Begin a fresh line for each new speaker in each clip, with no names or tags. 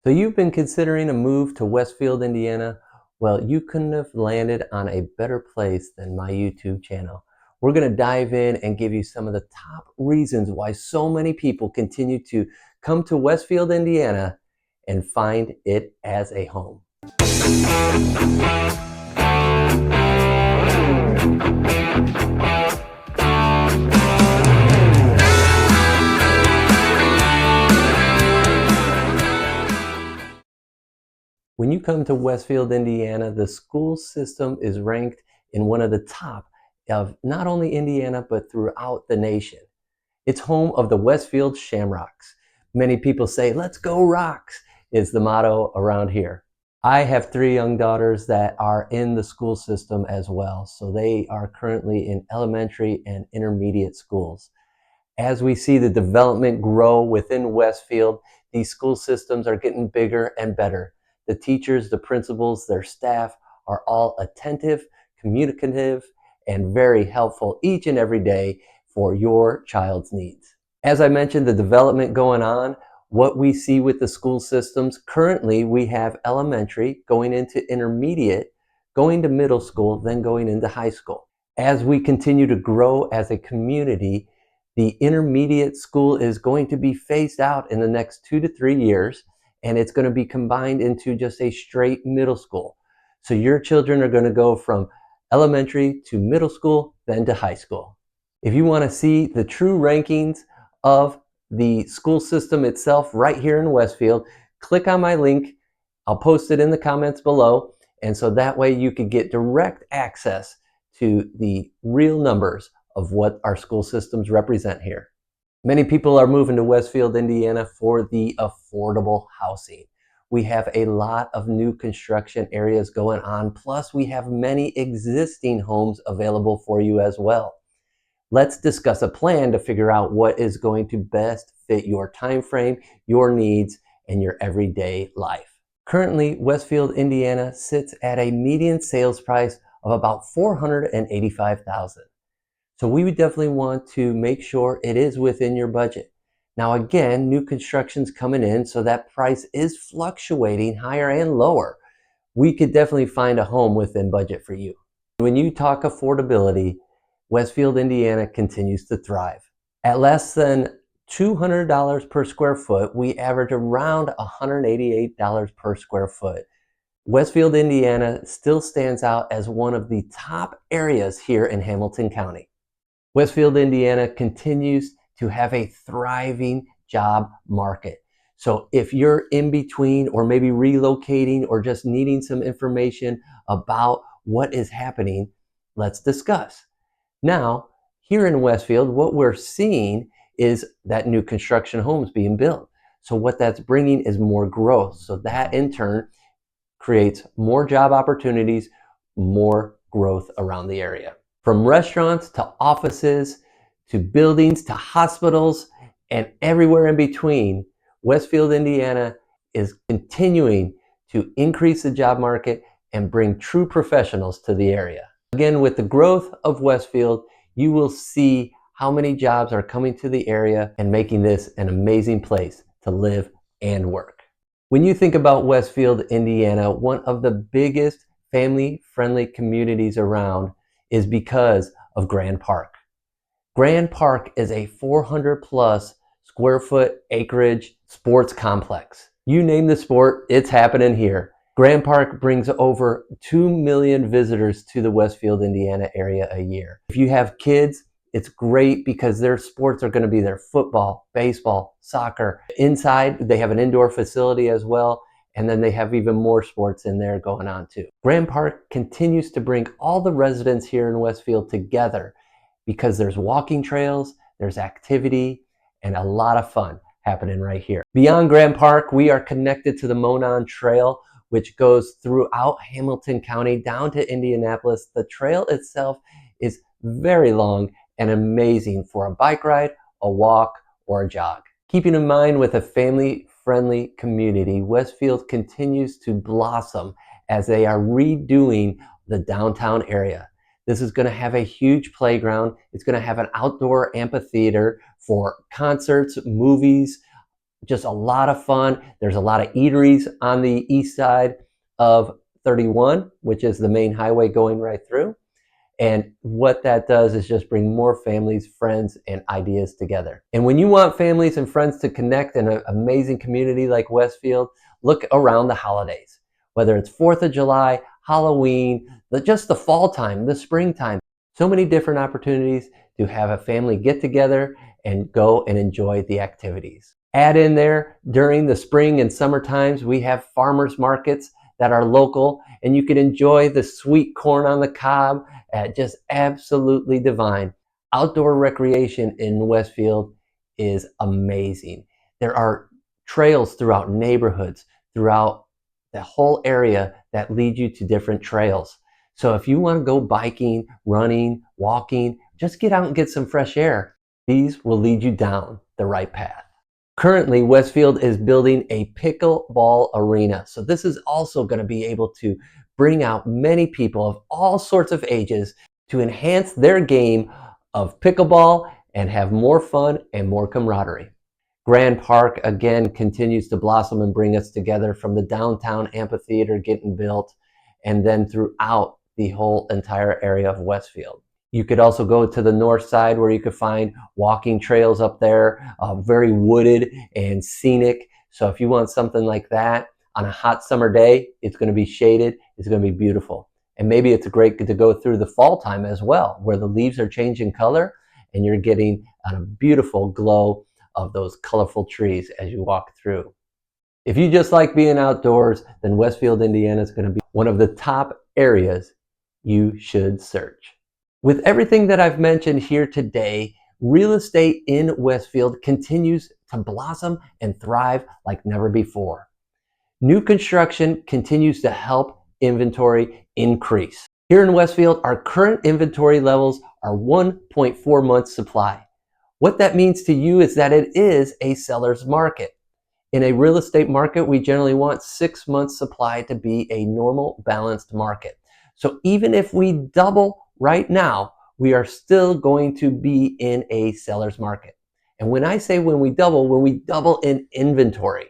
So you've been considering a move to Westfield, Indiana? Well, you couldn't have landed on a better place than my YouTube channel. We're going to dive in and give you some of the top reasons why so many people continue to come to Westfield, Indiana and find it as a home. When you come to Westfield, Indiana, the school system is ranked in one of the top of not only Indiana, but throughout the nation. It's home of the Westfield Shamrocks. Many people say, "Let's go Rocks," is the motto around here. I have 3 young daughters that are in the school system as well. So they are currently in elementary and intermediate schools. As we see the development grow within Westfield, these school systems are getting bigger and better. The teachers, the principals, their staff are all attentive, communicative, and very helpful each and every day for your child's needs. As I mentioned, the development going on, what we see with the school systems, currently we have elementary going into intermediate, going to middle school, then going into high school. As we continue to grow as a community, the intermediate school is going to be phased out in the next 2 to 3 years, and it's going to be combined into just a straight middle school. So your children are going to go from elementary to middle school, then to high school. If you want to see the true rankings of the school system itself right here in Westfield, click on my link. I'll post it in the comments below. And so that way you can get direct access to the real numbers of what our school systems represent here. Many people are moving to Westfield, Indiana for the affordable housing. We have a lot of new construction areas going on, plus we have many existing homes available for you as well. Let's discuss a plan to figure out what is going to best fit your time frame, your needs, and your everyday life. Currently, Westfield, Indiana sits at a median sales price of about $485,000. So we would definitely want to make sure it is within your budget. Now again, new construction's coming in, so that price is fluctuating higher and lower. We could definitely find a home within budget for you. When you talk affordability, Westfield, Indiana continues to thrive. At less than $200 per square foot, we average around $188 per square foot. Westfield, Indiana still stands out as one of the top areas here in Hamilton County. Westfield, Indiana continues to have a thriving job market. So if you're in between or maybe relocating or just needing some information about what is happening, let's discuss. Now, here in Westfield, what we're seeing is that new construction homes being built. So what that's bringing is more growth. So that in turn creates more job opportunities, more growth around the area. From restaurants to offices to buildings to hospitals and everywhere in between, Westfield, Indiana is continuing to increase the job market and bring true professionals to the area. Again, with the growth of Westfield, you will see how many jobs are coming to the area and making this an amazing place to live and work. When you think about Westfield, Indiana, one of the biggest family-friendly communities around is because of Grand Park. Grand Park is a 400 plus square foot acreage sports complex. You name the sport, it's happening here. Grand Park brings over 2 million visitors to the Westfield, Indiana area a year. If you have kids, it's great because their sports are going to be their football, baseball, soccer. Inside, they have an indoor facility as well. And then they have even more sports in there going on too. Grand Park continues to bring all the residents here in Westfield together because there's walking trails, there's activity, and a lot of fun happening right here. Beyond Grand Park, we are connected to the Monon Trail, which goes throughout Hamilton County down to Indianapolis. The trail itself is very long and amazing for a bike ride, a walk, or a jog. Keeping in mind with a family-friendly community, Westfield continues to blossom as they are redoing the downtown area. This is going to have a huge playground. It's going to have an outdoor amphitheater for concerts, movies, just a lot of fun. There's a lot of eateries on the east side of 31, which is the main highway going right through. And what that does is just bring more families, friends, and ideas together. And when you want families and friends to connect in an amazing community like Westfield, look around the holidays. Whether it's 4th of July, Halloween, just the fall time, the springtime. So many different opportunities to have a family get together and go and enjoy the activities. Add in there, during the spring and summer times, we have farmers markets that are local, and you can enjoy the sweet corn on the cob at just absolutely divine. Outdoor recreation in Westfield is amazing. There are trails throughout neighborhoods, throughout the whole area that lead you to different trails. So if you want to go biking, running, walking, just get out and get some fresh air. These will lead you down the right path. Currently, Westfield is building a pickleball arena. So this is also going to be able to bring out many people of all sorts of ages to enhance their game of pickleball and have more fun and more camaraderie. Grand Park, again, continues to blossom and bring us together, from the downtown amphitheater getting built and then throughout the whole entire area of Westfield. You could also go to the north side, where you could find walking trails up there, very wooded and scenic. So if you want something like that on a hot summer day, it's going to be shaded, it's going to be beautiful. And maybe it's great to go through the fall time as well, where the leaves are changing color and you're getting a beautiful glow of those colorful trees as you walk through. If you just like being outdoors, then Westfield, Indiana is going to be one of the top areas you should search. With everything that I've mentioned here today, real estate in Westfield continues to blossom and thrive like never before. New construction continues to help inventory increase. Here in Westfield, our current inventory levels are 1.4 months supply. What that means to you is that it is a seller's market. In a real estate market, we generally want 6 months supply to be a normal, balanced market. So even if we double right now, we are still going to be in a seller's market. And when I say when we double in inventory.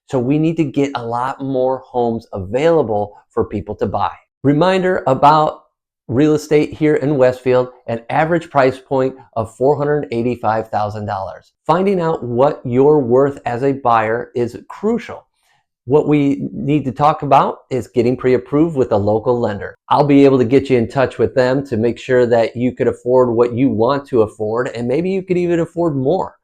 So we need to get a lot more homes available for people to buy. Reminder about real estate here in Westfield: an average price point of $485,000. Finding out what you're worth as a buyer is crucial. What we need to talk about is getting pre-approved with a local lender. I'll be able to get you in touch with them to make sure that you could afford what you want to afford, and maybe you could even afford more.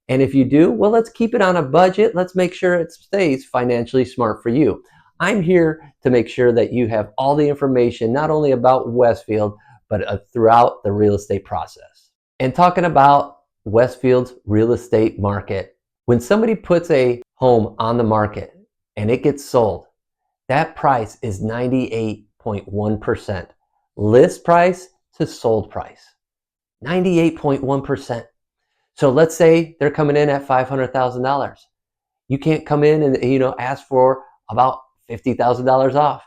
And if you do, well, let's keep it on a budget. Let's make sure it stays financially smart for you. I'm here to make sure that you have all the information, not only about Westfield, but throughout the real estate process. And talking about Westfield's real estate market, when somebody puts a home on the market and it gets sold, that price is 98.1%. List price to sold price, 98.1%. So let's say they're coming in at $500,000. You can't come in and ask for about $50,000 off.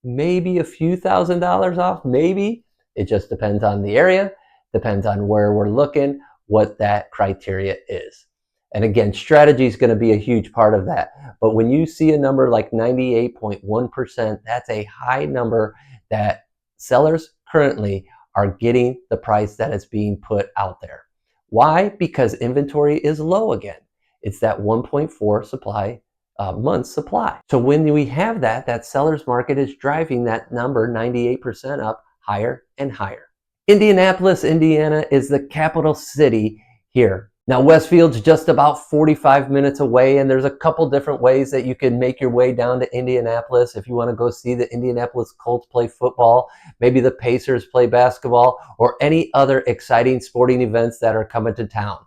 Maybe a few $1,000s off, maybe. It just depends on the area, depends on where we're looking, what that criteria is. And again, strategy is going to be a huge part of that. But when you see a number like 98.1%, that's a high number that sellers currently are getting the price that is being put out there. Why? Because inventory is low again. It's that 1.4 months supply. So when we have that seller's market is driving that number 98% up higher and higher. Indianapolis, Indiana is the capital city here. Now, Westfield's just about 45 minutes away, and there's a couple different ways that you can make your way down to Indianapolis. If you want to go see the Indianapolis Colts play football, maybe the Pacers play basketball, or any other exciting sporting events that are coming to town.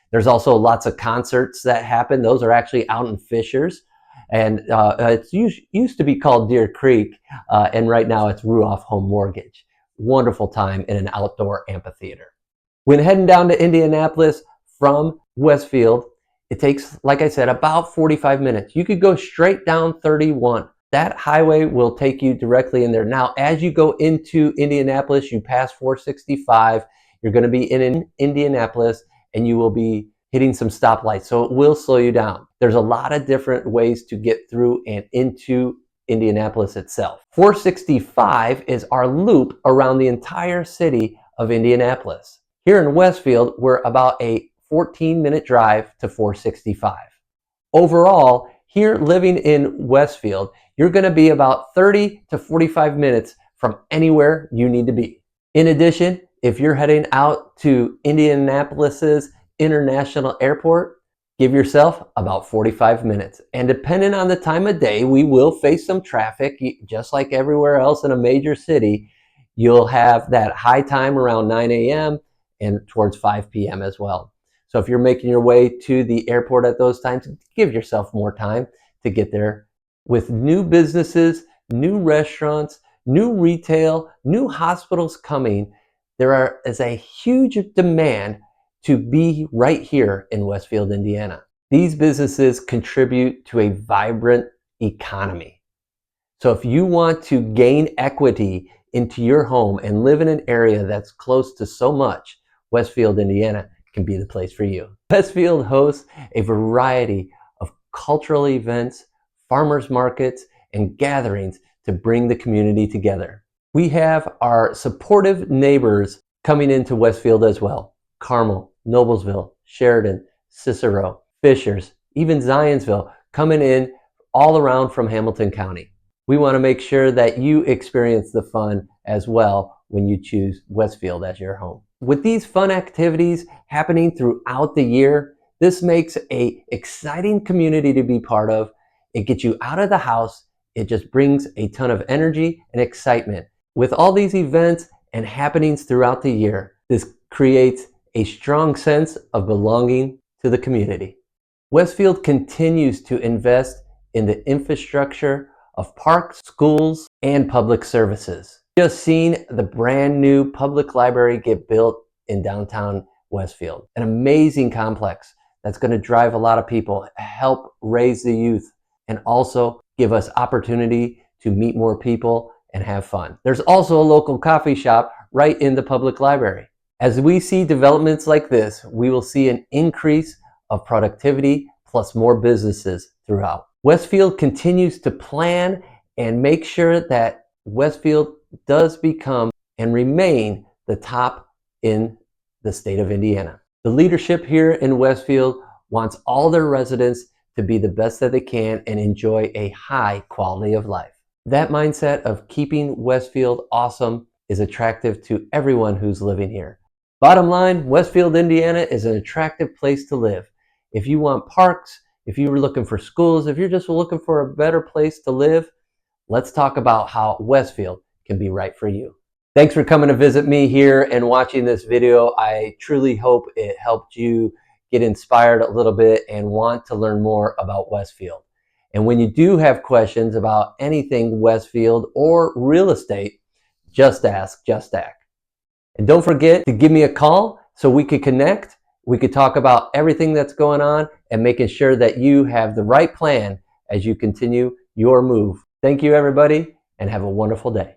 There's also lots of concerts that happen. Those are actually out in Fishers. And it used to be called Deer Creek, and right now it's Ruoff Home Mortgage. Wonderful time in an outdoor amphitheater. When heading down to Indianapolis from Westfield, it takes, like I said, about 45 minutes. You could go straight down 31. That highway will take you directly in there. Now, as you go into Indianapolis, you pass 465. You're going to be in Indianapolis, and you will be hitting some stoplights, so it will slow you down. There's a lot of different ways to get through and into Indianapolis itself. 465 is our loop around the entire city of Indianapolis. Here in Westfield, we're about a 14-minute drive to 465. Overall, here living in Westfield, you're going to be about 30 to 45 minutes from anywhere you need to be. In addition, if you're heading out to Indianapolis's International Airport, give yourself about 45 minutes. And depending on the time of day, we will face some traffic, just like everywhere else in a major city. You'll have that high time around 9 a.m. and towards 5 p.m. as well. So if you're making your way to the airport at those times, give yourself more time to get there. With new businesses, new restaurants, new retail, new hospitals coming, there is a huge demand to be right here in Westfield, Indiana. These businesses contribute to a vibrant economy. So if you want to gain equity into your home and live in an area that's close to so much, Westfield, Indiana can be the place for you. Westfield hosts a variety of cultural events, farmers markets, and gatherings to bring the community together. We have our supportive neighbors coming into Westfield as well. Carmel, Noblesville, Sheridan, Cicero, Fishers, even Zionsville coming in all around from Hamilton County. We want to make sure that you experience the fun as well when you choose Westfield as your home. With these fun activities happening throughout the year, this makes an exciting community to be part of. It gets you out of the house. It just brings a ton of energy and excitement. With all these events and happenings throughout the year, this creates a strong sense of belonging to the community. Westfield continues to invest in the infrastructure of parks, schools, and public services. Just seen the brand new public library get built in downtown Westfield. An amazing complex that's going to drive a lot of people, help raise the youth, and also give us opportunity to meet more people and have fun. There's also a local coffee shop right in the public library. As we see developments like this, we will see an increase of productivity plus more businesses throughout. Westfield continues to plan and make sure that Westfield does become and remain the top in the state of Indiana. The leadership here in Westfield wants all their residents to be the best that they can and enjoy a high quality of life. That mindset of keeping Westfield awesome is attractive to everyone who's living here. Bottom line, Westfield, Indiana is an attractive place to live. If you want parks, if you were looking for schools, if you're just looking for a better place to live, let's talk about how Westfield can be right for you. Thanks for coming to visit me here and watching this video. I truly hope it helped you get inspired a little bit and want to learn more about Westfield. And when you do have questions about anything Westfield or real estate, just ask Justak. And don't forget to give me a call so we could connect. We could talk about everything that's going on and making sure that you have the right plan as you continue your move. Thank you, everybody, and have a wonderful day.